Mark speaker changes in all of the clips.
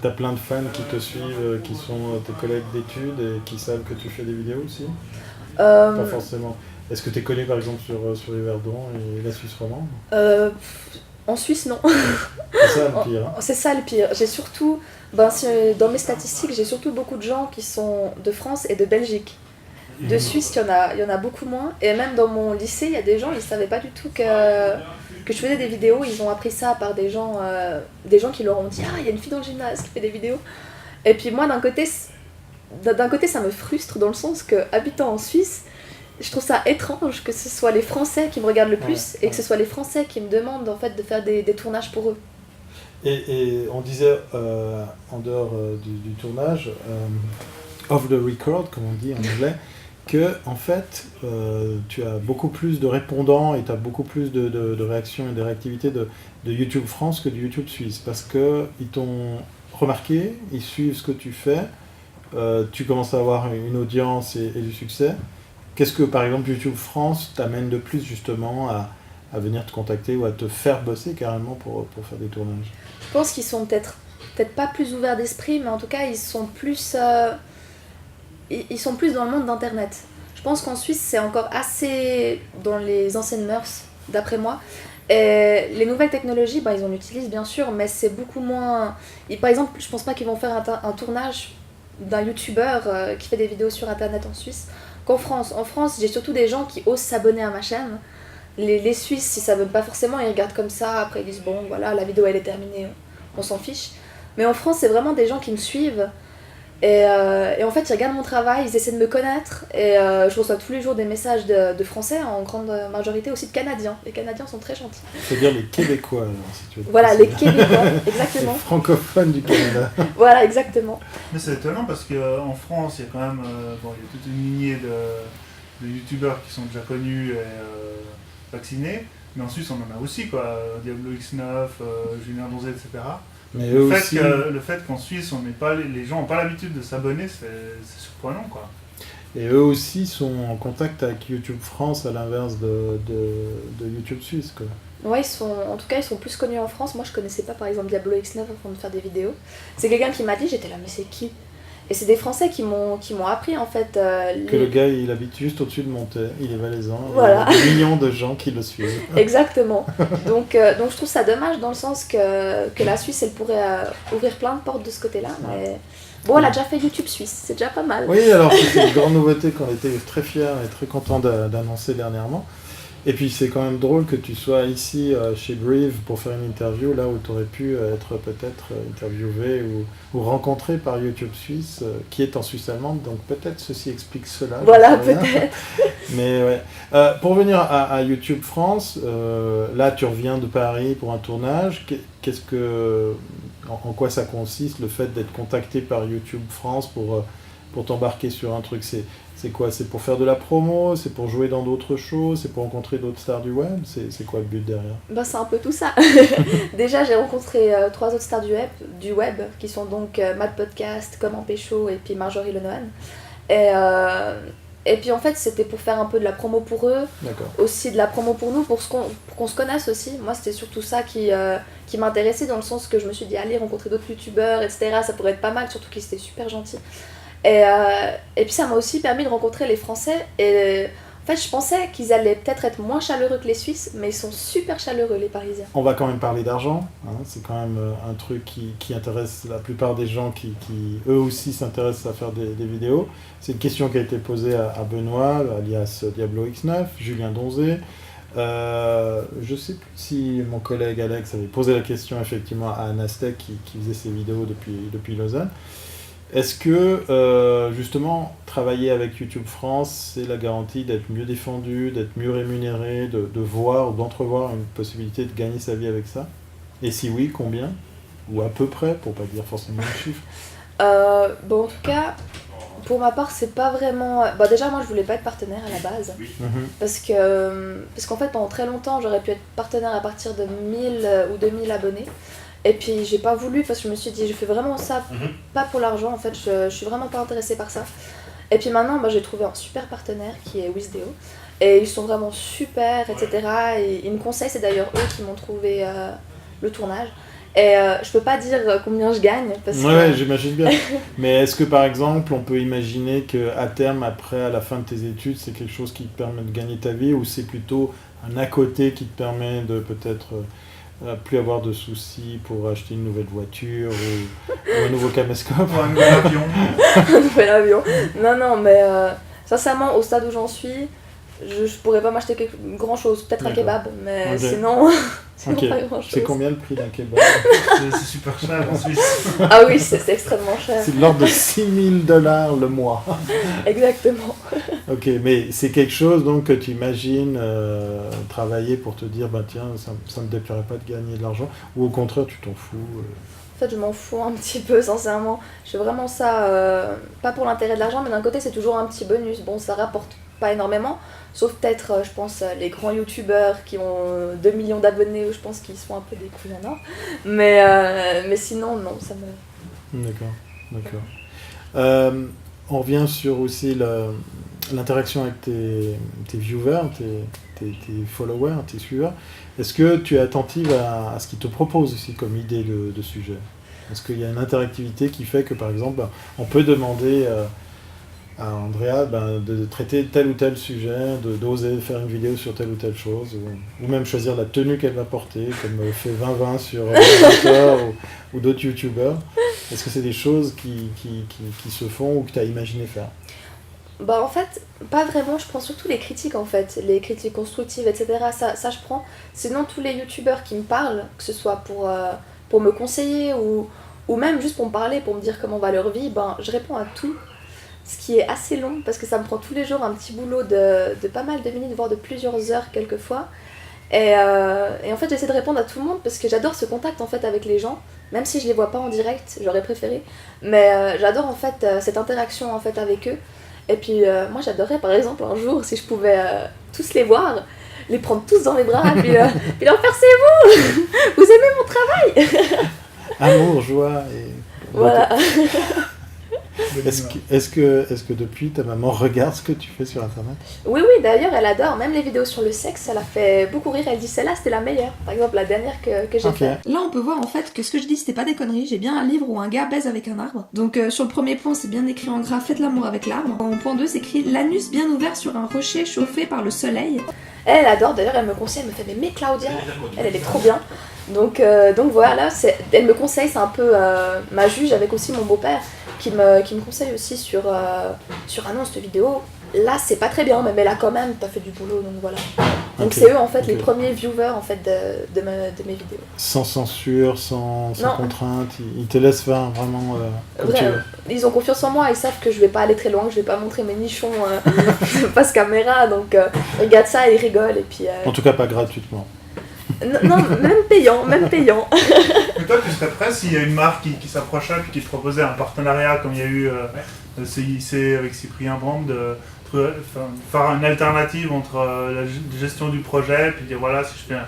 Speaker 1: t'as plein de fans qui te suivent, qui sont tes collègues d'études et qui savent que tu fais des vidéos aussi? Pas forcément. Est-ce que tu es connu par exemple sur Yverdon et la Suisse romande?
Speaker 2: En Suisse, non.
Speaker 1: C'est ça le pire. Hein.
Speaker 2: C'est ça le pire. J'ai surtout, dans mes statistiques, j'ai surtout beaucoup de gens qui sont de France et de Belgique. De Suisse, il y en a beaucoup moins. Et même dans mon lycée, il y a des gens, ils ne savaient pas du tout que je faisais des vidéos. Ils ont appris ça par des gens qui leur ont dit « Ah, il y a une fille dans le gymnase qui fait des vidéos. » Et puis moi, d'un côté, ça me frustre dans le sens que, habitant en Suisse, je trouve ça étrange que ce soit les Français qui me regardent le plus et que ce soit les Français qui me demandent en fait de faire des tournages pour eux.
Speaker 1: Et on disait en dehors du tournage, off the record comme on dit en anglais, que en fait tu as beaucoup plus de répondants et tu as beaucoup plus de réactions et de réactivité de YouTube France que de YouTube Suisse parce qu'ils t'ont remarqué, ils suivent ce que tu fais, tu commences à avoir une audience et du succès. Qu'est-ce que, par exemple, YouTube France t'amène de plus, justement, à venir te contacter ou à te faire bosser carrément pour faire des tournages?
Speaker 2: Je pense qu'ils sont peut-être pas plus ouverts d'esprit, mais en tout cas, ils sont plus dans le monde d'Internet. Je pense qu'en Suisse, c'est encore assez dans les anciennes mœurs, d'après moi. Et les nouvelles technologies, ils en utilisent bien sûr, mais c'est beaucoup moins... par exemple, je pense pas qu'ils vont faire un tournage d'un youtubeur qui fait des vidéos sur Internet en Suisse. Qu'en France. En France, j'ai surtout des gens qui osent s'abonner à ma chaîne. Les Suisses, s'ils s'abonnent pas forcément, ils regardent comme ça, après ils disent bon voilà, la vidéo elle est terminée, on s'en fiche. Mais en France, c'est vraiment des gens qui me suivent. Et en fait, ils regardent mon travail, ils essaient de me connaître. Et je reçois tous les jours des messages de Français, en grande majorité aussi de Canadiens. Les Canadiens sont très gentils.
Speaker 1: C'est-à-dire les Québécois, alors, si tu veux.
Speaker 2: Voilà, les Québécois, exactement.
Speaker 1: Les francophones du Canada.
Speaker 2: Voilà, exactement.
Speaker 3: Mais c'est étonnant parce qu'en France, il y a quand même il y a toute une lignée de youtubeurs qui sont déjà connus et vaccinés. Mais en Suisse, on en a aussi, quoi. Diablo X9, Julien Donzé, etc.
Speaker 1: Mais
Speaker 3: le fait qu'en Suisse, les gens n'ont pas l'habitude de s'abonner, c'est surprenant, quoi.
Speaker 1: Et eux aussi sont en contact avec YouTube France à l'inverse de YouTube Suisse, quoi.
Speaker 2: Ouais, en tout cas, ils sont plus connus en France. Moi, je connaissais pas, par exemple, Diablo X9 avant de faire des vidéos. C'est quelqu'un qui m'a dit, j'étais là, mais c'est qui? Et c'est des Français qui m'ont appris, en fait...
Speaker 1: Que le gars, il habite juste au-dessus de Montaix, il est valaisan,
Speaker 2: voilà.
Speaker 1: Il y a des millions de gens qui le suivent.
Speaker 2: Exactement. Donc je trouve ça dommage dans le sens que la Suisse, elle pourrait ouvrir plein de portes de ce côté-là, mais... Bon, elle a déjà fait YouTube Suisse, c'est déjà pas mal.
Speaker 1: Oui, alors c'est une grande nouveauté qu'on était très fiers et très contents d'annoncer dernièrement. Et puis c'est quand même drôle que tu sois ici chez Brive pour faire une interview, là où tu aurais pu être peut-être interviewé ou rencontré par YouTube Suisse, qui est en Suisse allemande, donc peut-être ceci explique cela.
Speaker 2: Voilà, peut-être.
Speaker 1: Mais ouais. Pour venir à YouTube France, là tu reviens de Paris pour un tournage. En quoi ça consiste, le fait d'être contacté par YouTube France pour t'embarquer sur un truc? C'est quoi? C'est pour faire de la promo? C'est pour jouer dans d'autres shows? C'est pour rencontrer d'autres stars du web? C'est quoi le but derrière?
Speaker 2: C'est un peu tout ça. Déjà, j'ai rencontré 3 autres stars du web qui sont donc Mad Podcast, Comment Pécho et puis Marjorie Lenohan. Et puis en fait, c'était pour faire un peu de la promo pour eux, aussi de la promo pour nous, pour qu'on se connaisse aussi. Moi, c'était surtout ça qui m'intéressait, dans le sens que je me suis dit, allez, rencontrer d'autres youtubeurs, etc. Ça pourrait être pas mal, surtout qu'ils étaient super gentils. Et puis ça m'a aussi permis de rencontrer les Français. Et en fait, je pensais qu'ils allaient peut-être être moins chaleureux que les Suisses, mais ils sont super chaleureux, les Parisiens.
Speaker 1: On va quand même parler d'argent, hein. C'est quand même un truc qui intéresse la plupart des gens qui eux aussi s'intéressent à faire des vidéos. C'est une question qui a été posée à Benoît, alias Diablo X9, Julien Donzé. Je sais plus si mon collègue Alex avait posé la question effectivement à Anastek qui faisait ses vidéos depuis Lausanne. Est-ce que, justement, travailler avec YouTube France, c'est la garantie d'être mieux défendu, d'être mieux rémunéré, de voir ou d'entrevoir une possibilité de gagner sa vie avec ça? Et si oui, combien? Ou à peu près, pour pas dire forcément un chiffre.
Speaker 2: En tout cas, pour ma part, c'est pas vraiment... déjà, moi, je voulais pas être partenaire à la base. Parce qu'en fait, pendant très longtemps, j'aurais pu être partenaire à partir de 1000 ou 2000 abonnés. Et puis j'ai pas voulu parce que je me suis dit je fais vraiment ça pas pour l'argent, en fait je suis vraiment pas intéressée par ça. Et puis maintenant j'ai trouvé un super partenaire qui est Wisdeo et ils sont vraiment super, etc. Et ils me conseillent, c'est d'ailleurs eux qui m'ont trouvé le tournage. Et je peux pas dire combien je gagne parce
Speaker 1: Ouais,
Speaker 2: que
Speaker 1: j'imagine bien. Mais est-ce que par exemple, on peut imaginer qu'à terme, après, à la fin de tes études, c'est quelque chose qui te permet de gagner ta vie ou c'est plutôt un à côté qui te permet de peut-être plus avoir de soucis pour acheter une nouvelle voiture ou un nouveau caméscope?
Speaker 3: Pour un nouvel avion.
Speaker 2: un nouvel avion. Non, mais sincèrement, au stade où j'en suis, je pourrais pas m'acheter grand chose, peut-être un
Speaker 1: D'accord.
Speaker 2: kebab, mais
Speaker 1: Ok.
Speaker 2: sinon, sinon
Speaker 1: Ok.
Speaker 2: pas grand chose.
Speaker 1: C'est combien le prix d'un kebab?
Speaker 3: C'est super cher en Suisse.
Speaker 2: Ah oui, c'est extrêmement cher.
Speaker 1: C'est de l'ordre de $6 000 le mois.
Speaker 2: Exactement.
Speaker 1: Ok, mais c'est quelque chose donc que tu imagines travailler pour te dire, bah tiens, ça me déplairait pas de gagner de l'argent, ou au contraire, tu t'en fous.
Speaker 2: En fait, je m'en fous un petit peu, sincèrement. Je fais vraiment ça, pas pour l'intérêt de l'argent, mais d'un côté, c'est toujours un petit bonus. Bon, ça rapporte pas énormément, sauf peut-être, je pense, les grands youtubeurs qui ont 2 millions d'abonnés, où je pense qu'ils sont un peu des couilles en or. Mais sinon, non, ça me...
Speaker 1: D'accord. On revient sur aussi l'interaction avec tes viewers, tes followers, tes suiveurs. Est-ce que tu es attentive à ce qu'ils te proposent aussi comme idée de sujet? Est-ce qu'il y a une interactivité qui fait que, par exemple, on peut demander à Andrea de traiter tel ou tel sujet, d'oser faire une vidéo sur telle ou telle chose, ou même choisir la tenue qu'elle va porter, comme fait 20-20 sur Twitter ou d'autres youtubeurs? Est-ce que c'est des choses qui se font ou que tu as imaginé faire?
Speaker 2: Bah en fait, pas vraiment, je prends surtout les critiques en fait, les critiques constructives, etc. Ça je prends. Sinon, tous les youtubeurs qui me parlent, que ce soit pour me conseiller ou même juste pour me parler, pour me dire comment va leur vie, ben je réponds à tout. Ce qui est assez long parce que ça me prend tous les jours un petit boulot de pas mal de minutes, voire de plusieurs heures quelquefois. Et en fait, j'essaie de répondre à tout le monde parce que j'adore ce contact en fait avec les gens, même si je les vois pas en direct, j'aurais préféré. Mais j'adore en fait cette interaction en fait avec eux. Et puis moi j'adorerais par exemple un jour si je pouvais tous les voir, les prendre tous dans les bras, puis leur faire c'est vous aimez mon travail.
Speaker 1: Amour, joie et...
Speaker 2: Voilà.
Speaker 1: Est-ce que depuis, ta maman regarde ce que tu fais sur Internet?
Speaker 2: Oui, d'ailleurs elle adore, même les vidéos sur le sexe, ça la fait beaucoup rire, elle dit celle-là c'était la meilleure. Par exemple la dernière que j'ai
Speaker 1: Ok.
Speaker 2: faite.
Speaker 4: Là, on peut voir en fait que ce que je dis, c'était pas des conneries. J'ai bien un livre où un gars baise avec un arbre. Donc, sur le premier plan, c'est bien écrit en gras, faites l'amour avec l'arbre. En point 2, c'est écrit l'anus bien ouvert sur un rocher chauffé par le soleil.
Speaker 2: Elle adore, d'ailleurs elle me conseille, elle me fait mais Claudia, elle est trop bien. Donc voilà, elle me conseille, c'est un peu ma juge avec aussi mon beau-père qui me conseille aussi sur annonce de vidéo. Là c'est pas très bien, mais elle a quand même pas fait du boulot, donc voilà. Donc
Speaker 1: Ok,
Speaker 2: c'est eux en fait
Speaker 1: ok.
Speaker 2: les premiers viewers en fait de mes vidéos.
Speaker 1: Sans censure, sans
Speaker 2: Non.
Speaker 1: contrainte, ils te laissent faire vraiment comme tu
Speaker 2: Vrai,
Speaker 1: veux.
Speaker 2: ils ont confiance en moi, ils savent que je vais pas aller très loin, que je vais pas montrer mes nichons face caméra, donc ils regardent ça et ils rigolent et puis...
Speaker 1: En tout cas, pas gratuitement.
Speaker 2: Non, même payant.
Speaker 3: Mais toi, tu serais prêt s'il y a une marque qui s'approchait et qui te proposait un partenariat comme il y a eu CIC avec Cyprien Brand, de faire une alternative entre la gestion du projet, puis dire voilà, si je fais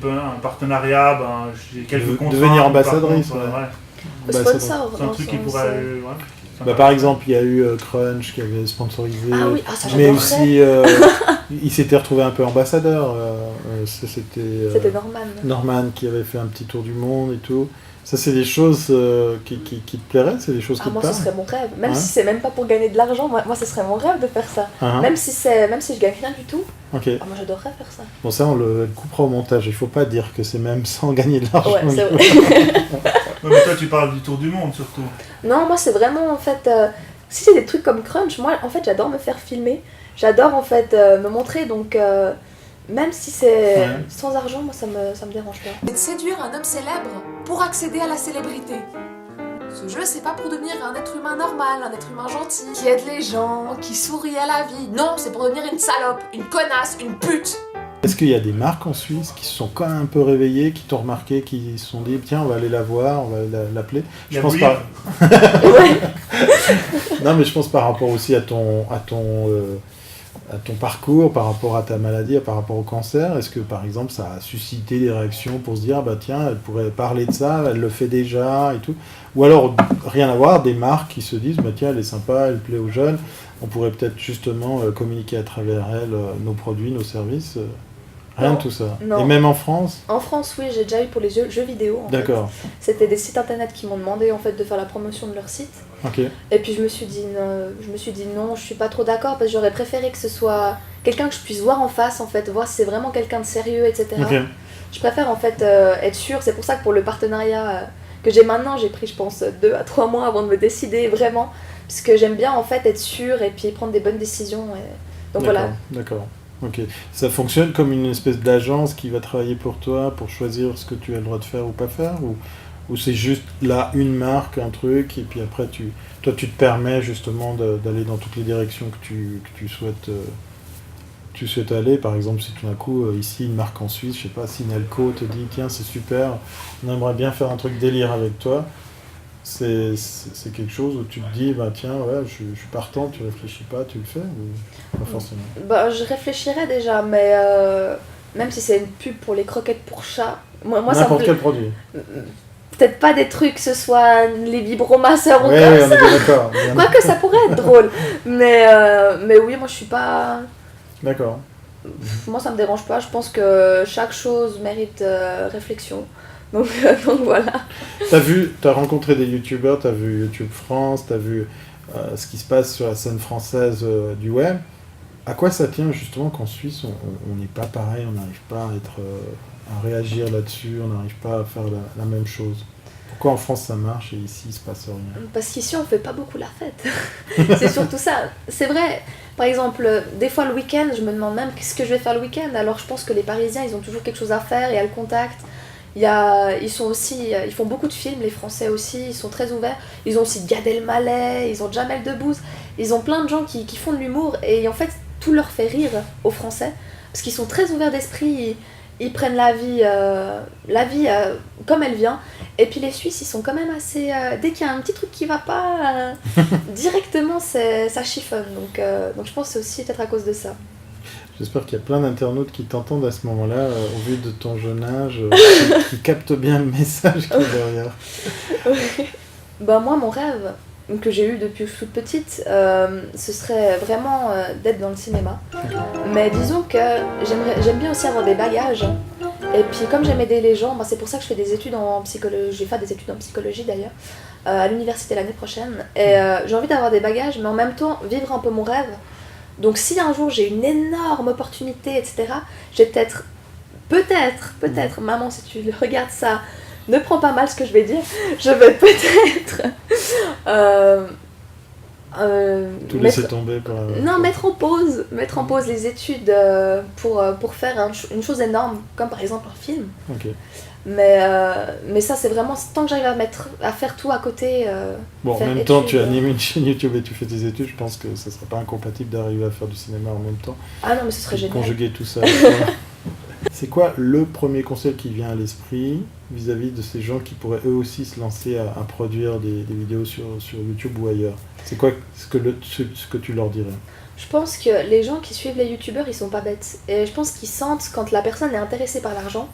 Speaker 3: un partenariat, ben, j'ai quelques contraintes.
Speaker 1: Devenir
Speaker 3: par
Speaker 1: ambassadrice,
Speaker 3: contre,
Speaker 1: ouais.
Speaker 3: ouais.
Speaker 1: Bah,
Speaker 2: Sponsor,
Speaker 3: C'est un truc qui
Speaker 2: dans
Speaker 3: pourrait...
Speaker 2: ce-
Speaker 3: ouais.
Speaker 1: Bah, par exemple, il y a eu Crunch qui avait sponsorisé,
Speaker 2: Ah oui, ça
Speaker 1: mais
Speaker 2: j'adorerais.
Speaker 1: aussi il s'était retrouvé un peu ambassadeur. C'était
Speaker 2: C'était Norman.
Speaker 1: Norman qui avait fait un petit tour du monde et tout. Ça, c'est des choses qui te plairaient? C'est des choses qui te
Speaker 2: Moi ce
Speaker 1: parlent?
Speaker 2: serait mon rêve, même
Speaker 1: Ouais.
Speaker 2: si c'est même pas pour gagner de l'argent, moi ce serait mon rêve de faire ça.
Speaker 1: Ah,
Speaker 2: Même si je gagne rien du tout,
Speaker 1: ok.
Speaker 2: moi j'adorerais faire ça.
Speaker 1: Bon, ça, on le coupera au montage. Il faut pas dire que c'est même sans gagner de l'argent.
Speaker 2: Ouais, c'est vrai.
Speaker 3: Ouais, mais toi, tu parles du tour du monde surtout.
Speaker 2: Non, moi c'est vraiment en fait, si c'est des trucs comme Crunch, moi en fait j'adore me faire filmer, j'adore en fait me montrer, donc même si c'est
Speaker 1: Ouais.
Speaker 2: sans argent, moi ça me dérange pas.
Speaker 5: Et de séduire un homme célèbre pour accéder à la célébrité. Ce jeu, c'est pas pour devenir un être humain normal, un être humain gentil, qui aide les gens, qui sourit à la vie. Non, c'est pour devenir une salope, une connasse, une pute.
Speaker 1: Est-ce qu'il y a des marques en Suisse qui se sont quand même un peu réveillées, qui t'ont remarqué, qui se sont dit tiens, on va aller la voir, on va l'appeler? Je
Speaker 3: La
Speaker 1: pense
Speaker 3: Bouillie.
Speaker 1: pas.
Speaker 2: Ouais.
Speaker 1: Non, mais je pense par rapport aussi à ton parcours, par rapport à ta maladie, par rapport au cancer. Est-ce que par exemple ça a suscité des réactions pour se dire bah tiens, elle pourrait parler de ça, elle le fait déjà et tout? Ou alors rien à voir, des marques qui se disent bah tiens, elle est sympa, elle plaît aux jeunes, on pourrait peut-être justement communiquer à travers elle nos produits, nos services. Rien
Speaker 2: Non.
Speaker 1: de tout ça.
Speaker 2: Non.
Speaker 1: Et même en France?
Speaker 2: En France, oui, j'ai déjà eu pour les jeux vidéo. En fait.
Speaker 1: D'accord.
Speaker 2: C'était des sites internet qui m'ont demandé en fait de faire la promotion de leur site.
Speaker 1: Ok.
Speaker 2: Et puis je me suis dit non, je suis pas trop d'accord parce que j'aurais préféré que ce soit quelqu'un que je puisse voir en face en fait, voir si c'est vraiment quelqu'un de sérieux, etc.
Speaker 1: Ok.
Speaker 2: Je préfère en fait être sûre. C'est pour ça que pour le partenariat que j'ai maintenant, j'ai pris je pense 2 à 3 mois avant de me décider vraiment. Parce que j'aime bien en fait être sûre et puis prendre des bonnes décisions. Donc voilà.
Speaker 1: D'accord. Ok. Ça fonctionne comme une espèce d'agence qui va travailler pour toi, pour choisir ce que tu as le droit de faire ou pas faire, ou c'est juste là une marque, un truc, et puis après toi tu te permets justement d'aller dans toutes les directions que tu souhaites aller. Par exemple, si tout d'un coup ici une marque en Suisse, je sais pas, Sinelco te dit tiens c'est super, on aimerait bien faire un truc délire avec toi. C'est quelque chose où tu te dis, bah tiens, ouais, je suis partant, tu réfléchis pas, tu le fais, ou pas forcément?
Speaker 2: Bah, je réfléchirais déjà, mais même si c'est une pub pour les croquettes pour chat, moi ça me
Speaker 1: N'importe
Speaker 2: plaît.
Speaker 1: quel produit.
Speaker 2: Peut-être pas des trucs, ce soit les vibromasseurs ou
Speaker 1: Ouais,
Speaker 2: comme
Speaker 1: on
Speaker 2: ça.
Speaker 1: est bien d'accord.
Speaker 2: Quoique ça pourrait être drôle. Mais oui, moi je suis pas.
Speaker 1: D'accord.
Speaker 2: Moi ça me dérange pas. Je pense que chaque chose mérite réflexion. Donc voilà.
Speaker 1: T'as rencontré des youtubeurs, t'as vu YouTube France, t'as vu ce qui se passe sur la scène française du web. À quoi ça tient justement qu'en Suisse on n'est pas pareil, on n'arrive pas à réagir là-dessus, on n'arrive pas à faire la même chose? Pourquoi en France ça marche et ici il se passe rien?
Speaker 2: Parce qu'ici on fait pas beaucoup la fête. C'est surtout ça. C'est vrai. Par exemple, des fois le week-end, je me demande même qu'est-ce que je vais faire le week-end. Alors je pense que les Parisiens, ils ont toujours quelque chose à faire, il y a le contact. Ils font beaucoup de films, les Français aussi, ils sont très ouverts. Ils ont aussi Gad Elmaleh, ils ont Jamel Debbouze. Ils ont plein de gens qui font de l'humour et en fait tout leur fait rire aux Français parce qu'ils sont très ouverts d'esprit. Ils prennent la vie comme elle vient. Et puis les Suisses, ils sont quand même assez... dès qu'il y a un petit truc qui va pas, directement ça chiffonne. Donc je pense que c'est aussi peut-être à cause de ça.
Speaker 1: J'espère qu'il y a plein d'internautes qui t'entendent à ce moment-là, au vu de ton jeune âge, qui captent bien le message qu'il y a derrière.
Speaker 2: Bah moi, mon rêve que j'ai eu depuis que je suis toute petite, ce serait vraiment d'être dans le cinéma. Mais disons que j'aime bien aussi avoir des bagages. Et puis comme j'aime aider les gens, bah, c'est pour ça que je fais des études en psychologie. Je vais faire des études en psychologie d'ailleurs, à l'université l'année prochaine. Et j'ai envie d'avoir des bagages, mais en même temps vivre un peu mon rêve. Donc si un jour j'ai une énorme opportunité, etc., j'ai peut-être, maman si tu regardes ça, ne prends pas mal ce que je vais dire, je vais peut-être
Speaker 1: Tout laisser tomber pour...
Speaker 2: non, mettre en pause les études pour faire une chose énorme, comme par exemple un film.
Speaker 1: Ok.
Speaker 2: Mais ça c'est vraiment, tant que j'arrive à faire tout à côté...
Speaker 1: Bon, en
Speaker 2: faire
Speaker 1: même temps,
Speaker 2: études,
Speaker 1: tu animes une chaîne YouTube et tu fais tes études, je pense que ça serait pas incompatible d'arriver à faire du cinéma en même temps.
Speaker 2: Ah non, mais ce serait génial.
Speaker 1: Conjuguer tout ça. C'est quoi le premier conseil qui vient à l'esprit vis-à-vis de ces gens qui pourraient eux aussi se lancer à produire des vidéos sur YouTube ou ailleurs? C'est quoi ce que tu leur dirais?
Speaker 2: Je pense que les gens qui suivent les youtubeurs, ils sont pas bêtes. Et je pense qu'ils sentent quand la personne est intéressée par l'argent,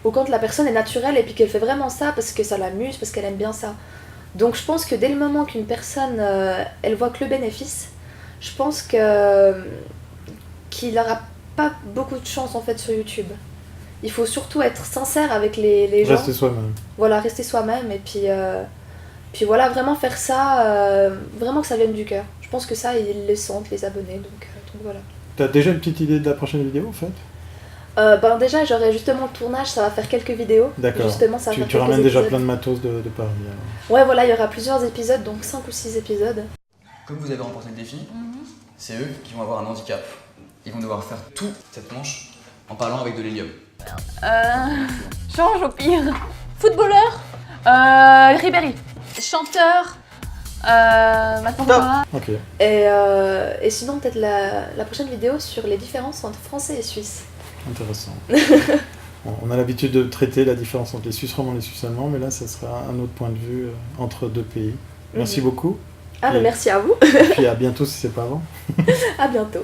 Speaker 2: ou quand la personne est naturelle et puis qu'elle fait vraiment ça parce que ça l'amuse, parce qu'elle aime bien ça. Donc je pense que dès le moment qu'une personne, elle voit que le bénéfice, je pense qu'il n'aura pas beaucoup de chance en fait sur YouTube. Il faut surtout être sincère avec les gens.
Speaker 1: Rester soi-même.
Speaker 2: Voilà, rester soi-même et puis voilà, vraiment faire ça, vraiment que ça vienne du cœur. Je pense que ça, ils le sentent, les abonnés, donc voilà.
Speaker 1: T'as déjà une petite idée de la prochaine vidéo en fait?
Speaker 2: Ben déjà, j'aurai justement le tournage, ça va faire quelques vidéos.
Speaker 1: D'accord.
Speaker 2: Justement, ça va
Speaker 1: Tu
Speaker 2: faire quelques
Speaker 1: ramènes déjà
Speaker 2: épisodes.
Speaker 1: plein de matos de Paris. Alors.
Speaker 2: Ouais, voilà, il y aura plusieurs épisodes, donc 5 ou 6 épisodes.
Speaker 6: Comme vous avez remporté le défi, c'est eux qui vont avoir un handicap. Ils vont devoir faire toute cette manche en parlant avec de l'hélium.
Speaker 7: Change au pire. Footballeur, Ribéry. Chanteur, maintenant quoi?
Speaker 1: Ok.
Speaker 2: Et sinon, peut-être la prochaine vidéo sur les différences entre français et suisse.
Speaker 1: Intéressant. On a l'habitude de traiter la différence entre les Suisses romands et les Suisses allemands, mais là, ça sera un autre point de vue entre deux pays. Merci beaucoup.
Speaker 2: Ah, mais merci à vous.
Speaker 1: Et puis à bientôt si c'est pas avant.
Speaker 2: À bientôt.